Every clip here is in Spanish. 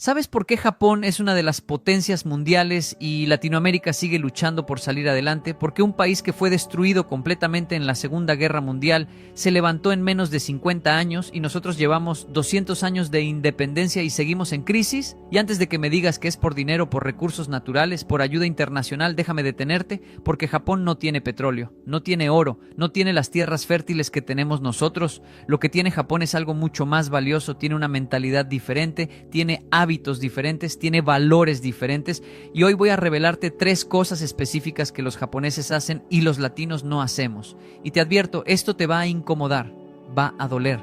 ¿Sabes por qué Japón es una de las potencias mundiales y Latinoamérica sigue luchando por salir adelante? Porque un país que fue destruido completamente en la Segunda Guerra Mundial se levantó en menos de 50 años y nosotros llevamos 200 años de independencia y seguimos en crisis. Y antes de que me digas que es por dinero, por recursos naturales, por ayuda internacional, déjame detenerte, porque Japón no tiene petróleo, no tiene oro, no tiene las tierras fértiles que tenemos nosotros. Lo que tiene Japón es algo mucho más valioso, tiene una mentalidad diferente, tiene hábitos diferentes, tiene valores diferentes, y hoy voy a revelarte 3 cosas específicas que los japoneses hacen y los latinos no hacemos. Y te advierto, esto te va a incomodar, va a doler,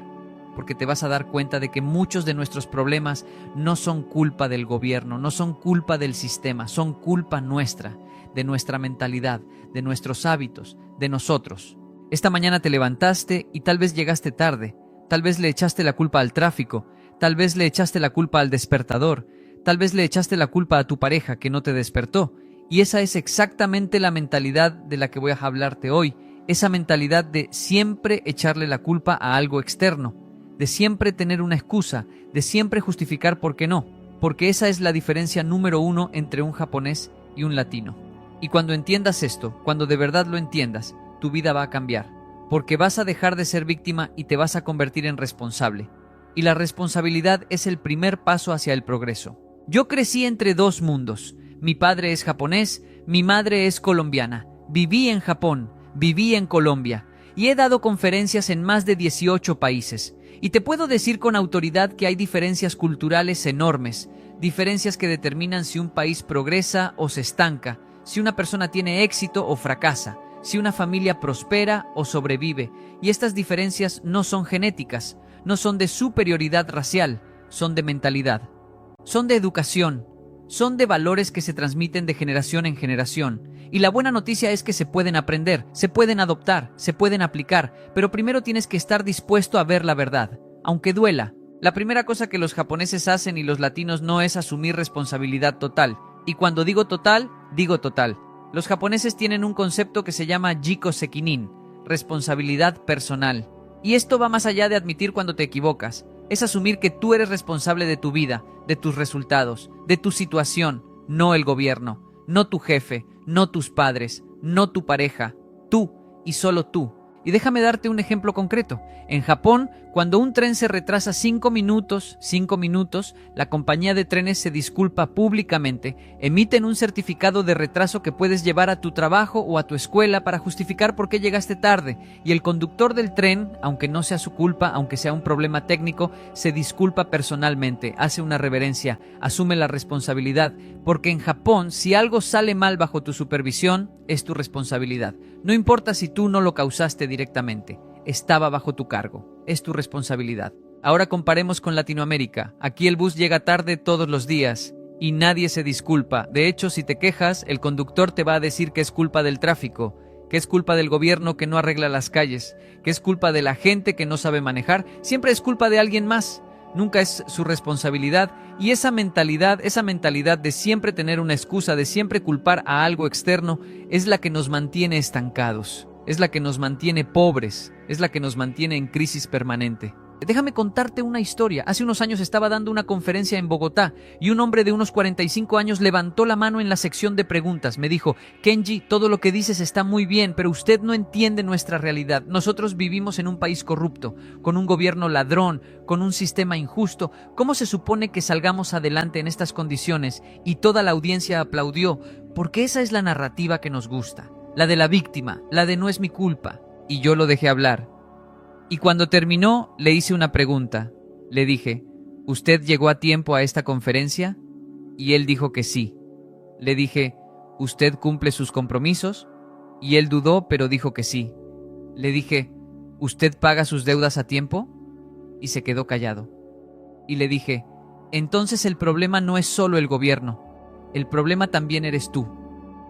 porque te vas a dar cuenta de que muchos de nuestros problemas no son culpa del gobierno, no son culpa del sistema, son culpa nuestra, de nuestra mentalidad, de nuestros hábitos, de nosotros. Esta mañana te levantaste y tal vez llegaste tarde, tal vez le echaste la culpa al tráfico, tal vez le echaste la culpa al despertador, tal vez le echaste la culpa a tu pareja que no te despertó. Y esa es exactamente la mentalidad de la que voy a hablarte hoy, esa mentalidad de siempre echarle la culpa a algo externo, de siempre tener una excusa, de siempre justificar por qué no, porque esa es la diferencia número 1 entre un japonés y un latino. Y cuando entiendas esto, cuando de verdad lo entiendas, tu vida va a cambiar, porque vas a dejar de ser víctima y te vas a convertir en responsable. Y la responsabilidad es el primer paso hacia el progreso. Yo crecí entre 2 mundos. Mi padre es japonés, mi madre es colombiana. Viví en Japón, viví en Colombia y he dado conferencias en más de 18 países. Y te puedo decir con autoridad que hay diferencias culturales enormes, diferencias que determinan si un país progresa o se estanca, si una persona tiene éxito o fracasa, si una familia prospera o sobrevive. Y estas diferencias no son genéticas, no son de superioridad racial, son de mentalidad, son de educación, son de valores que se transmiten de generación en generación. Y la buena noticia es que se pueden aprender, se pueden adoptar, se pueden aplicar, pero primero tienes que estar dispuesto a ver la verdad, aunque duela. La primera cosa que los japoneses hacen y los latinos no es asumir responsabilidad total. Y cuando digo total, digo total. Los japoneses tienen un concepto que se llama Jiko Sekinin, responsabilidad personal. Y esto va más allá de admitir cuando te equivocas. Es asumir que tú eres responsable de tu vida, de tus resultados, de tu situación, no el gobierno, no tu jefe, no tus padres, no tu pareja, tú y solo tú. Y déjame darte un ejemplo concreto. En Japón, cuando un tren se retrasa 5 minutos, la compañía de trenes se disculpa públicamente, emiten un certificado de retraso que puedes llevar a tu trabajo o a tu escuela para justificar por qué llegaste tarde, y el conductor del tren, aunque no sea su culpa, aunque sea un problema técnico, se disculpa personalmente, hace una reverencia, asume la responsabilidad, porque en Japón, si algo sale mal bajo tu supervisión, es tu responsabilidad. No importa si tú no lo causaste directamente, estaba bajo tu cargo, es tu responsabilidad. Ahora comparemos con Latinoamérica. Aquí el bus llega tarde todos los días y nadie se disculpa. De hecho, si te quejas, el conductor te va a decir que es culpa del tráfico, que es culpa del gobierno que no arregla las calles, que es culpa de la gente que no sabe manejar. Siempre es culpa de alguien más. Nunca es su responsabilidad, y esa mentalidad de siempre tener una excusa, de siempre culpar a algo externo, es la que nos mantiene estancados, es la que nos mantiene pobres, es la que nos mantiene en crisis permanente. Déjame contarte una historia. Hace unos años estaba dando una conferencia en Bogotá y un hombre de unos 45 años levantó la mano en la sección de preguntas. Me dijo: Kenji, todo lo que dices está muy bien, pero usted no entiende nuestra realidad. Nosotros vivimos en un país corrupto, con un gobierno ladrón, con un sistema injusto. ¿Cómo se supone que salgamos adelante en estas condiciones? Y toda la audiencia aplaudió, porque esa es la narrativa que nos gusta, la de la víctima, la de no es mi culpa. Y yo lo dejé hablar. Y cuando terminó, le hice una pregunta. Le dije: ¿usted llegó a tiempo a esta conferencia? Y él dijo que sí. Le dije: ¿usted cumple sus compromisos? Y él dudó, pero dijo que sí. Le dije: ¿usted paga sus deudas a tiempo? Y se quedó callado. Y le dije: entonces el problema no es solo el gobierno, el problema también eres tú.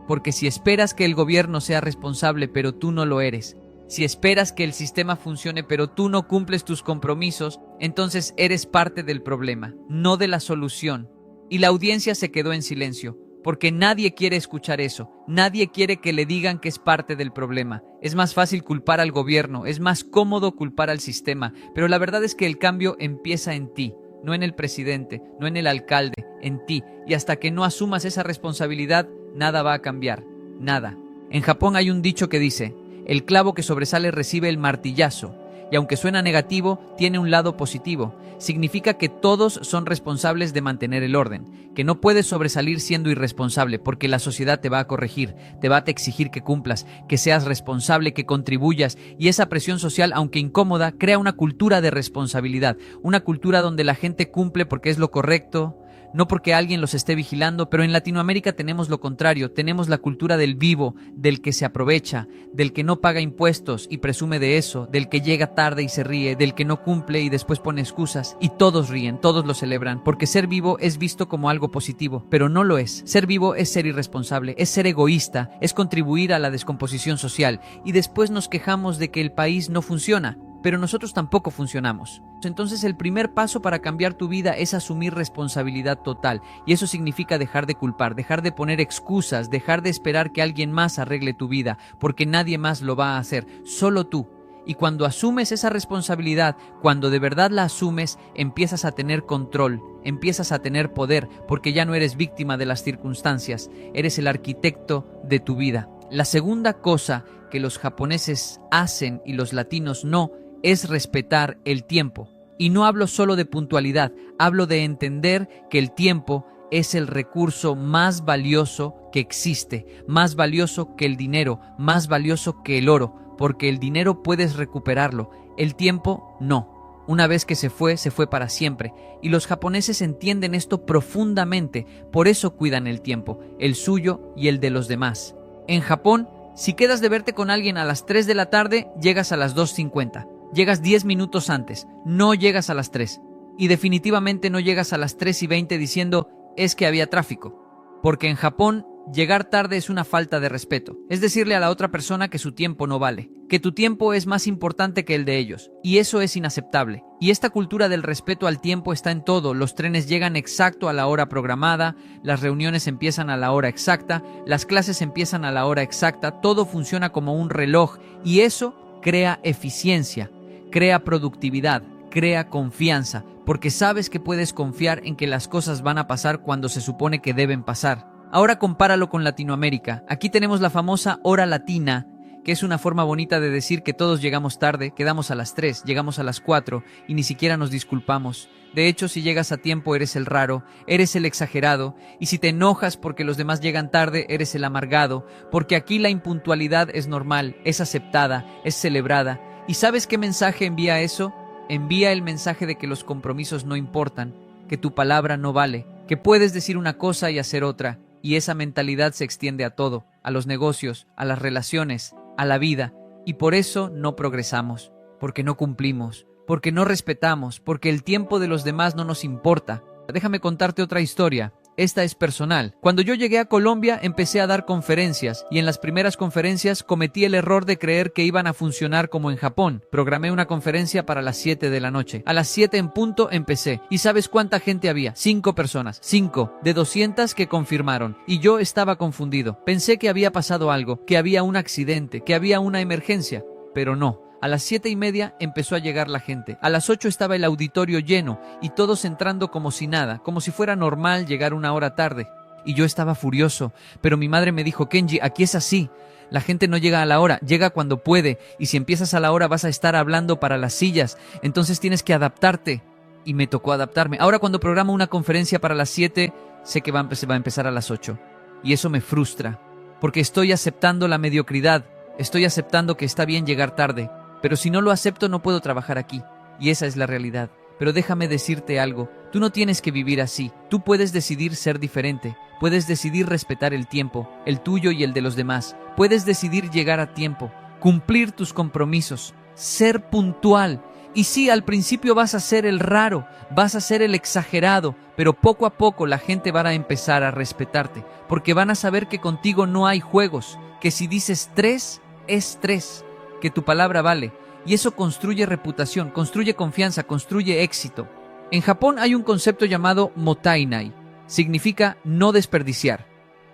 Porque si esperas que el gobierno sea responsable, pero tú no lo eres, si esperas que el sistema funcione pero tú no cumples tus compromisos, entonces eres parte del problema, no de la solución. Y la audiencia se quedó en silencio, porque nadie quiere escuchar eso, nadie quiere que le digan que es parte del problema. Es más fácil culpar al gobierno, es más cómodo culpar al sistema, pero la verdad es que el cambio empieza en ti. no en el presidente, no en el alcalde, en ti. Y hasta que no asumas esa responsabilidad, nada va a cambiar. Nada. En Japón hay un dicho que dice, el clavo que sobresale recibe el martillazo. Y aunque suena negativo, tiene un lado positivo. Significa que todos son responsables de mantener el orden, que no puedes sobresalir siendo irresponsable, porque la sociedad te va a corregir, te va a exigir que cumplas, que seas responsable, que contribuyas, y esa presión social, aunque incómoda, crea una cultura de responsabilidad, una cultura donde la gente cumple porque es lo correcto, no porque alguien los esté vigilando. Pero en Latinoamérica tenemos lo contrario, tenemos la cultura del vivo, del que se aprovecha, del que no paga impuestos y presume de eso, del que llega tarde y se ríe, del que no cumple y después pone excusas, y todos ríen, todos lo celebran, porque ser vivo es visto como algo positivo, pero no lo es. Ser vivo es ser irresponsable, es ser egoísta, es contribuir a la descomposición social, y después nos quejamos de que el país no funciona. Pero nosotros tampoco funcionamos. Entonces el primer paso para cambiar tu vida es asumir responsabilidad total, y eso significa dejar de culpar, dejar de poner excusas, dejar de esperar que alguien más arregle tu vida, porque nadie más lo va a hacer, solo tú. Y cuando asumes esa responsabilidad, cuando de verdad la asumes, empiezas a tener control, empiezas a tener poder, porque ya no eres víctima de las circunstancias, eres el arquitecto de tu vida. La segunda cosa que los japoneses hacen y los latinos no, es respetar el tiempo. Y no hablo solo de puntualidad, hablo de entender que el tiempo es el recurso más valioso que existe, más valioso que el dinero, más valioso que el oro, porque el dinero puedes recuperarlo, el tiempo no. Una vez que se fue para siempre. Y los japoneses entienden esto profundamente, por eso cuidan el tiempo, el suyo y el de los demás. En Japón, si quedas de verte con alguien a las 3 de la tarde, llegas a las 2:50. Llegas 10 minutos antes, no llegas a las 3. Y definitivamente no llegas a las 3:20 diciendo, es que había tráfico. Porque en Japón, llegar tarde es una falta de respeto. Es decirle a la otra persona que su tiempo no vale, que tu tiempo es más importante que el de ellos. Y eso es inaceptable. Y esta cultura del respeto al tiempo está en todo. Los trenes llegan exacto a la hora programada, las reuniones empiezan a la hora exacta, las clases empiezan a la hora exacta, todo funciona como un reloj. Y eso crea eficiencia, crea productividad, crea confianza, porque sabes que puedes confiar en que las cosas van a pasar cuando se supone que deben pasar. Ahora compáralo con Latinoamérica. Aquí tenemos la famosa hora latina, que es una forma bonita de decir que todos llegamos tarde, quedamos a las 3, llegamos a las 4 y ni siquiera nos disculpamos. De hecho, si llegas a tiempo eres el raro, eres el exagerado, y si te enojas porque los demás llegan tarde eres el amargado, porque aquí la impuntualidad es normal, es aceptada, es celebrada. ¿Y sabes qué mensaje envía eso? Envía el mensaje de que los compromisos no importan, que tu palabra no vale, que puedes decir una cosa y hacer otra, y esa mentalidad se extiende a todo, a los negocios, a las relaciones, a la vida, y por eso no progresamos, porque no cumplimos, porque no respetamos, porque el tiempo de los demás no nos importa. Déjame contarte otra historia. Esta es personal. Cuando yo llegué a Colombia, empecé a dar conferencias, y en las primeras conferencias cometí el error de creer que iban a funcionar como en Japón. Programé una conferencia para las 7 de la noche. A las 7 en punto empecé. ¿Y sabes cuánta gente había? 5 personas. 5 de 200 que confirmaron. Y yo estaba confundido. Pensé que había pasado algo, que había un accidente, que había una emergencia. Pero no. A las 7:30 empezó a llegar la gente. A las 8 estaba el auditorio lleno y todos entrando como si nada, como si fuera normal llegar una hora tarde. Y yo estaba furioso, pero mi madre me dijo, Kenji, aquí es así. La gente no llega a la hora, llega cuando puede, y si empiezas a la hora vas a estar hablando para las sillas, entonces tienes que adaptarte. Y me tocó adaptarme. Ahora cuando programo una conferencia para las 7, sé que va a empezar a las 8. Y eso me frustra, porque estoy aceptando la mediocridad, estoy aceptando que está bien llegar tarde. Pero si no lo acepto no puedo trabajar aquí, y esa es la realidad. Pero déjame decirte algo, tú no tienes que vivir así, tú puedes decidir ser diferente, puedes decidir respetar el tiempo, el tuyo y el de los demás, puedes decidir llegar a tiempo, cumplir tus compromisos, ser puntual. Y sí, al principio vas a ser el raro, vas a ser el exagerado, pero poco a poco la gente va a empezar a respetarte, porque van a saber que contigo no hay juegos, que si dices 3, es 3. Que tu palabra vale, y eso construye reputación, construye confianza, construye éxito. En Japón hay un concepto llamado mottainai, significa no desperdiciar,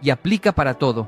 y aplica para todo.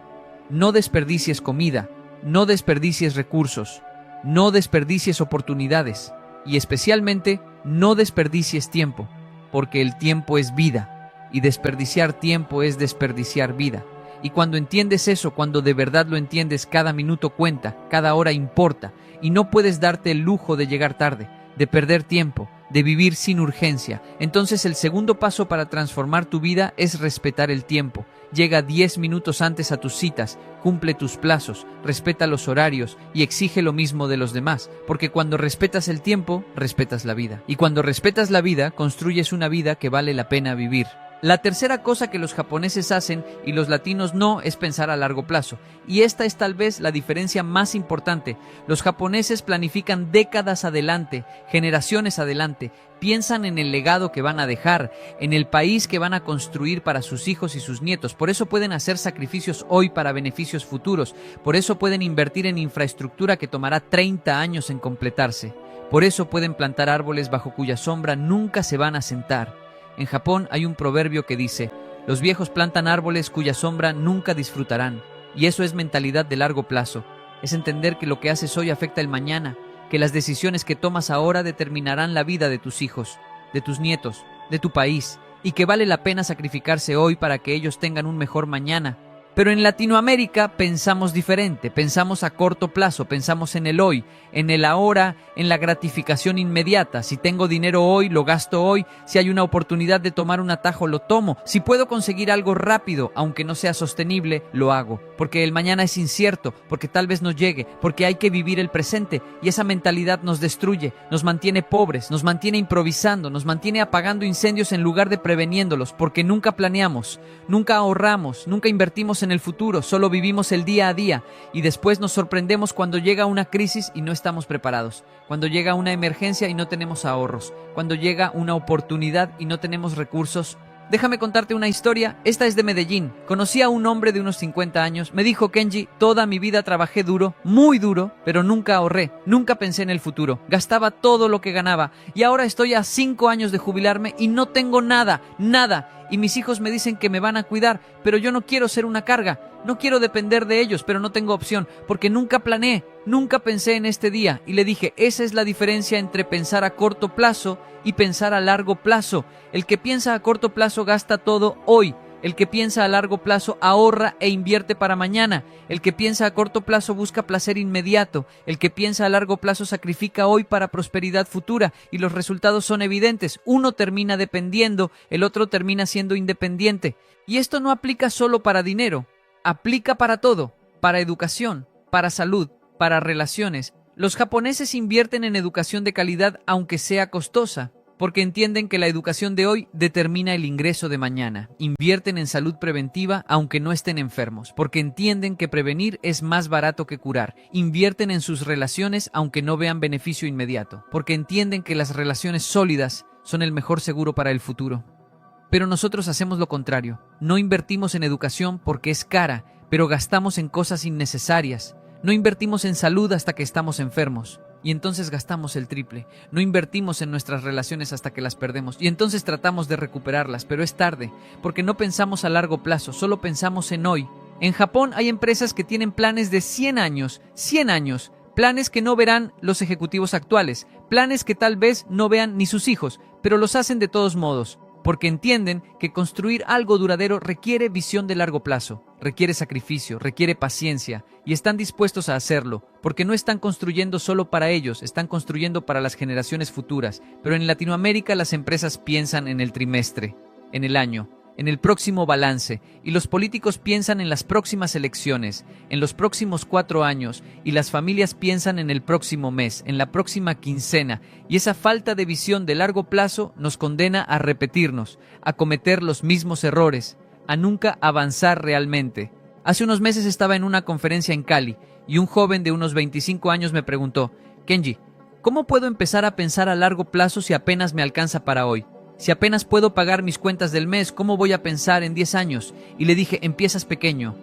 No desperdicies comida, no desperdicies recursos, no desperdicies oportunidades, y especialmente no desperdicies tiempo. porque el tiempo es vida, y desperdiciar tiempo es desperdiciar vida. Y cuando entiendes eso, cuando de verdad lo entiendes, cada minuto cuenta, cada hora importa, y no puedes darte el lujo de llegar tarde, de perder tiempo, de vivir sin urgencia. Entonces el segundo paso para transformar tu vida es respetar el tiempo. Llega 10 minutos antes a tus citas, cumple tus plazos, respeta los horarios y exige lo mismo de los demás, porque cuando respetas el tiempo, respetas la vida. Y cuando respetas la vida, construyes una vida que vale la pena vivir. La tercera cosa que los japoneses hacen y los latinos no es pensar a largo plazo. Y esta es tal vez la diferencia más importante. Los japoneses planifican décadas adelante, generaciones adelante. Piensan en el legado que van a dejar, en el país que van a construir para sus hijos y sus nietos. Por eso pueden hacer sacrificios hoy para beneficios futuros. Por eso pueden invertir en infraestructura que tomará 30 años en completarse. Por eso pueden plantar árboles bajo cuya sombra nunca se van a sentar. En Japón hay un proverbio que dice, los viejos plantan árboles cuya sombra nunca disfrutarán. Y eso es mentalidad de largo plazo. Es entender que lo que haces hoy afecta el mañana, que las decisiones que tomas ahora determinarán la vida de tus hijos, de tus nietos, de tu país, y que vale la pena sacrificarse hoy para que ellos tengan un mejor mañana. Pero en Latinoamérica pensamos diferente, pensamos a corto plazo, pensamos en el hoy, en el ahora, en la gratificación inmediata. Si tengo dinero hoy, lo gasto hoy. Si hay una oportunidad de tomar un atajo, lo tomo. Si puedo conseguir algo rápido, aunque no sea sostenible, lo hago. Porque el mañana es incierto, porque tal vez no llegue, porque hay que vivir el presente. Y esa mentalidad nos destruye, nos mantiene pobres, nos mantiene improvisando, nos mantiene apagando incendios en lugar de preveniéndolos, porque nunca planeamos, nunca ahorramos, nunca invertimos en el futuro, solo vivimos el día a día y después nos sorprendemos cuando llega una crisis y no estamos preparados, cuando llega una emergencia y no tenemos ahorros, cuando llega una oportunidad y no tenemos recursos. Déjame contarte una historia, esta es de Medellín. Conocí a un hombre de unos 50 años, me dijo: Kenji, toda mi vida trabajé duro, muy duro, pero nunca ahorré, nunca pensé en el futuro, gastaba todo lo que ganaba y ahora estoy a 5 años de jubilarme y no tengo nada, nada. Y mis hijos me dicen que me van a cuidar, pero yo no quiero ser una carga, no quiero depender de ellos, pero no tengo opción, porque nunca planeé, nunca pensé en este día. Y le dije, esa es la diferencia entre pensar a corto plazo y pensar a largo plazo. El que piensa a corto plazo gasta todo hoy. El que piensa a largo plazo ahorra e invierte para mañana. El que piensa a corto plazo busca placer inmediato. El que piensa a largo plazo sacrifica hoy para prosperidad futura. Y los resultados son evidentes. Uno termina dependiendo, el otro termina siendo independiente. Y esto no aplica solo para dinero. Aplica para todo. Para educación, para salud, para relaciones. Los japoneses invierten en educación de calidad aunque sea costosa, porque entienden que la educación de hoy determina el ingreso de mañana. Invierten en salud preventiva aunque no estén enfermos, porque entienden que prevenir es más barato que curar. Invierten en sus relaciones aunque no vean beneficio inmediato, porque entienden que las relaciones sólidas son el mejor seguro para el futuro. Pero nosotros hacemos lo contrario. No invertimos en educación porque es cara, pero gastamos en cosas innecesarias. No invertimos en salud hasta que estamos enfermos. Y entonces gastamos el triple. No invertimos en nuestras relaciones hasta que las perdemos. Y entonces tratamos de recuperarlas, pero es tarde, porque no pensamos a largo plazo, solo pensamos en hoy. En Japón hay empresas que tienen planes de 100 años, planes que no verán los ejecutivos actuales, planes que tal vez no vean ni sus hijos, pero los hacen de todos modos, porque entienden que construir algo duradero requiere visión de largo plazo, requiere sacrificio, requiere paciencia, y están dispuestos a hacerlo, porque no están construyendo solo para ellos, están construyendo para las generaciones futuras. Pero en Latinoamérica las empresas piensan en el trimestre, en el año, en el próximo balance, y los políticos piensan en las próximas elecciones, en los próximos 4 años, y las familias piensan en el próximo mes, en la próxima quincena, y esa falta de visión de largo plazo nos condena a repetirnos, a cometer los mismos errores, a nunca avanzar realmente. Hace unos meses estaba en una conferencia en Cali, y un joven de unos 25 años me preguntó: Kenji, ¿cómo puedo empezar a pensar a largo plazo si apenas me alcanza para hoy? Si apenas puedo pagar mis cuentas del mes, ¿cómo voy a pensar en 10 años? Y le dije, empiezas pequeño,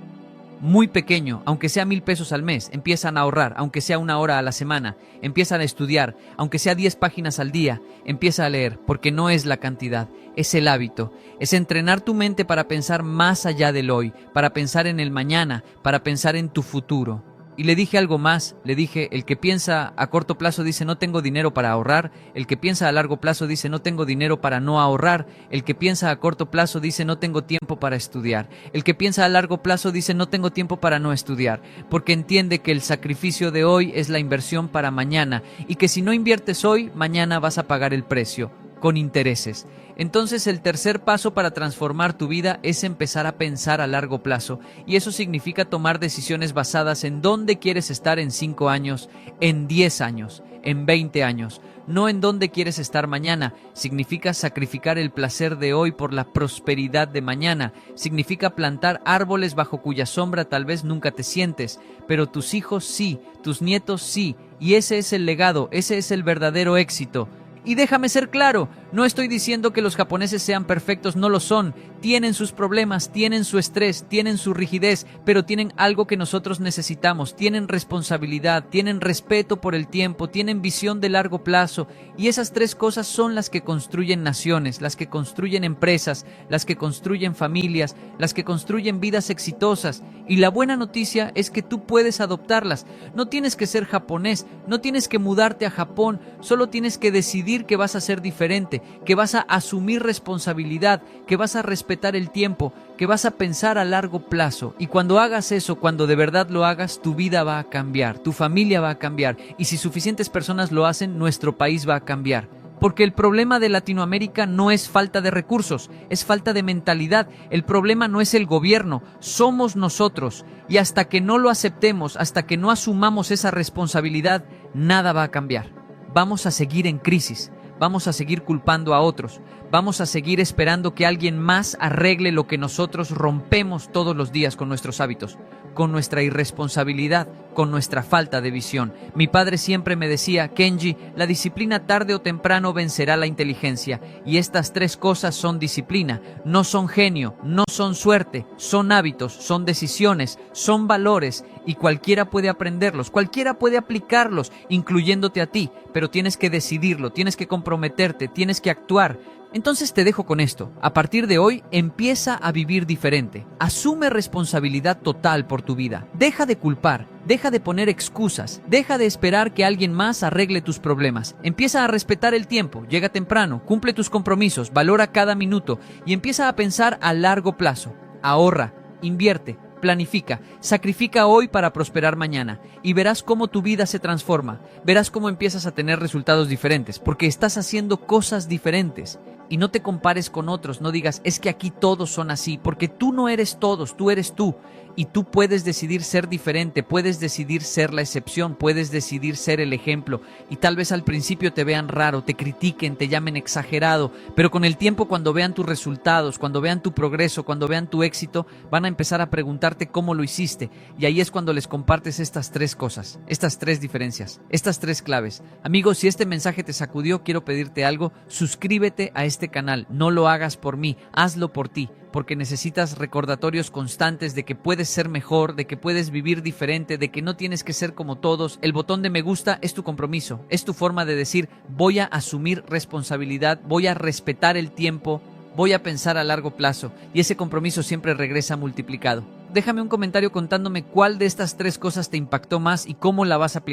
muy pequeño, aunque sea 1,000 pesos al mes. Empiezan a ahorrar, aunque sea 1 hora a la semana. Empiezan a estudiar, aunque sea 10 páginas al día. Empieza a leer, porque no es la cantidad, es el hábito. Es entrenar tu mente para pensar más allá del hoy, para pensar en el mañana, para pensar en tu futuro. Y le dije algo más, le dije, el que piensa a corto plazo dice no tengo dinero para ahorrar, el que piensa a largo plazo dice no tengo dinero para no ahorrar, el que piensa a corto plazo dice no tengo tiempo para estudiar, el que piensa a largo plazo dice no tengo tiempo para no estudiar, porque entiende que el sacrificio de hoy es la inversión para mañana y que si no inviertes hoy, mañana vas a pagar el precio, con intereses. Entonces el tercer paso para transformar tu vida es empezar a pensar a largo plazo, y eso significa tomar decisiones basadas en dónde quieres estar en 5 años, en 10 años, en 20 años, no en dónde quieres estar mañana. Significa sacrificar el placer de hoy por la prosperidad de mañana, significa plantar árboles bajo cuya sombra tal vez nunca te sientes, pero tus hijos sí, tus nietos sí, y ese es el legado, ese es el verdadero éxito. Y déjame ser claro, no estoy diciendo que los japoneses sean perfectos, no lo son. Tienen sus problemas, tienen su estrés, tienen su rigidez, pero tienen algo que nosotros necesitamos. Tienen responsabilidad, tienen respeto por el tiempo, tienen visión de largo plazo. Y esas tres cosas son las que construyen naciones, las que construyen empresas, las que construyen familias, las que construyen vidas exitosas. Y la buena noticia es que tú puedes adoptarlas. No tienes que ser japonés, no tienes que mudarte a Japón, solo tienes que decidir que vas a ser diferente, que vas a asumir responsabilidad, que vas a respetar el tiempo, que vas a pensar a largo plazo. Y cuando hagas eso, cuando de verdad lo hagas, tu vida va a cambiar, tu familia va a cambiar, y si suficientes personas lo hacen, nuestro país va a cambiar. Porque el problema de Latinoamérica no es falta de recursos, es falta de mentalidad. El problema no es el gobierno, somos nosotros. Y hasta que no lo aceptemos, hasta que no asumamos esa responsabilidad, nada va a cambiar. Vamos a seguir en crisis, vamos a seguir culpando a otros, vamos a seguir esperando que alguien más arregle lo que nosotros rompemos todos los días con nuestros hábitos, con nuestra irresponsabilidad, con nuestra falta de visión. Mi padre siempre me decía, Kenji, la disciplina tarde o temprano vencerá la inteligencia, y estas tres cosas son disciplina, no son genio, no son suerte, son hábitos, son decisiones, son valores, y cualquiera puede aprenderlos, cualquiera puede aplicarlos, incluyéndote a ti, pero tienes que decidirlo, tienes que comprometerte, tienes que actuar. Entonces te dejo con esto. A partir de hoy, empieza a vivir diferente. Asume responsabilidad total por tu vida. Deja de culpar, deja de poner excusas, deja de esperar que alguien más arregle tus problemas. Empieza a respetar el tiempo, llega temprano, cumple tus compromisos, valora cada minuto y empieza a pensar a largo plazo. Ahorra, invierte, planifica, sacrifica hoy para prosperar mañana y verás cómo tu vida se transforma. Verás cómo empiezas a tener resultados diferentes porque estás haciendo cosas diferentes. Y no te compares con otros, no digas, es que aquí todos son así, porque tú no eres todos, tú eres tú. Y tú puedes decidir ser diferente, puedes decidir ser la excepción, puedes decidir ser el ejemplo. Y tal vez al principio te vean raro, te critiquen, te llamen exagerado, pero con el tiempo cuando vean tus resultados, cuando vean tu progreso, cuando vean tu éxito, van a empezar a preguntarte cómo lo hiciste. Y ahí es cuando les compartes estas tres cosas, estas tres diferencias, estas tres claves. Amigos, si este mensaje te sacudió, quiero pedirte algo, suscríbete a este canal, no lo hagas por mí, hazlo por ti. Porque necesitas recordatorios constantes de que puedes ser mejor, de que puedes vivir diferente, de que no tienes que ser como todos. El botón de me gusta es tu compromiso, es tu forma de decir voy a asumir responsabilidad, voy a respetar el tiempo, voy a pensar a largo plazo y ese compromiso siempre regresa multiplicado. Déjame un comentario contándome cuál de estas tres cosas te impactó más y cómo la vas a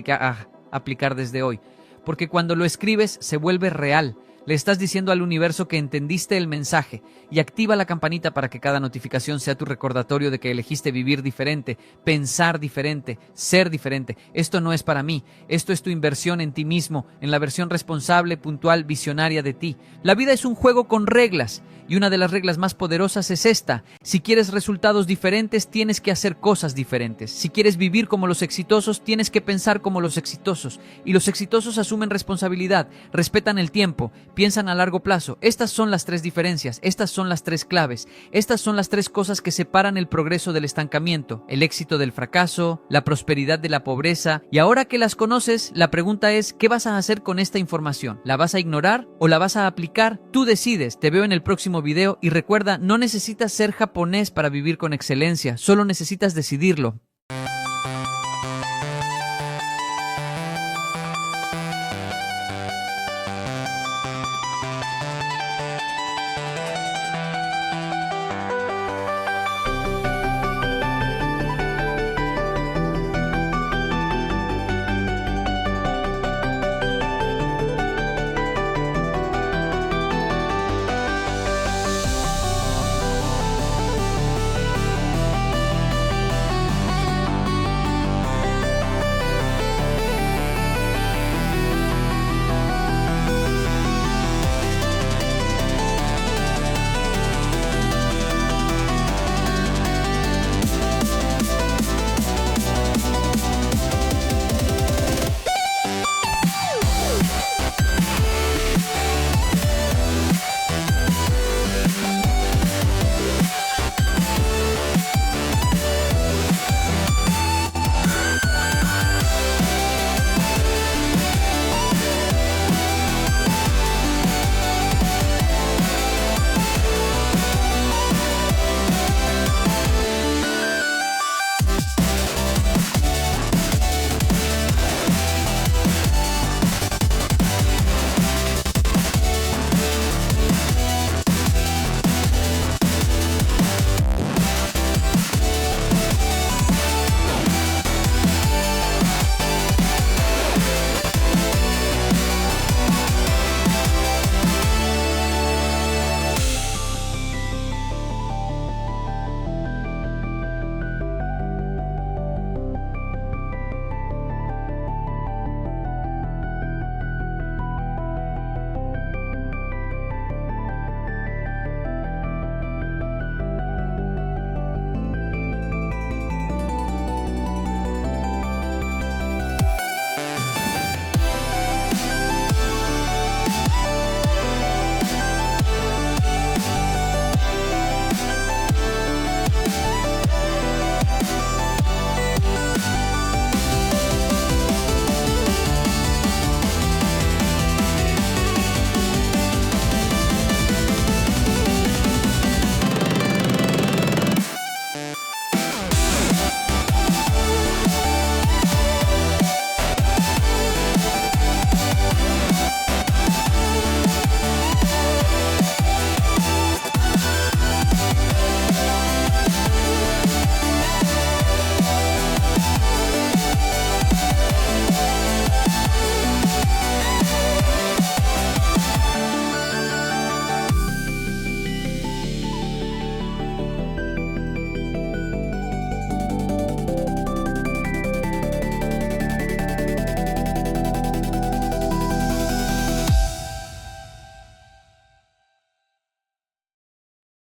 aplicar desde hoy. Porque cuando lo escribes se vuelve real. Le estás diciendo al universo que entendiste el mensaje y activa la campanita para que cada notificación sea tu recordatorio de que elegiste vivir diferente, pensar diferente, ser diferente. Esto no es para mí, esto es tu inversión en ti mismo, en la versión responsable, puntual, visionaria de ti. La vida es un juego con reglas y una de las reglas más poderosas es esta. Si quieres resultados diferentes, tienes que hacer cosas diferentes. Si quieres vivir como los exitosos, tienes que pensar como los exitosos. Y los exitosos asumen responsabilidad, respetan el tiempo, piensan a largo plazo. Estas son las tres diferencias, estas son las tres claves, estas son las tres cosas que separan el progreso del estancamiento, el éxito del fracaso, la prosperidad de la pobreza. Y ahora que las conoces, la pregunta es, ¿qué vas a hacer con esta información? ¿La vas a ignorar o la vas a aplicar? Tú decides. Te veo en el próximo video y recuerda, no necesitas ser japonés para vivir con excelencia, solo necesitas decidirlo.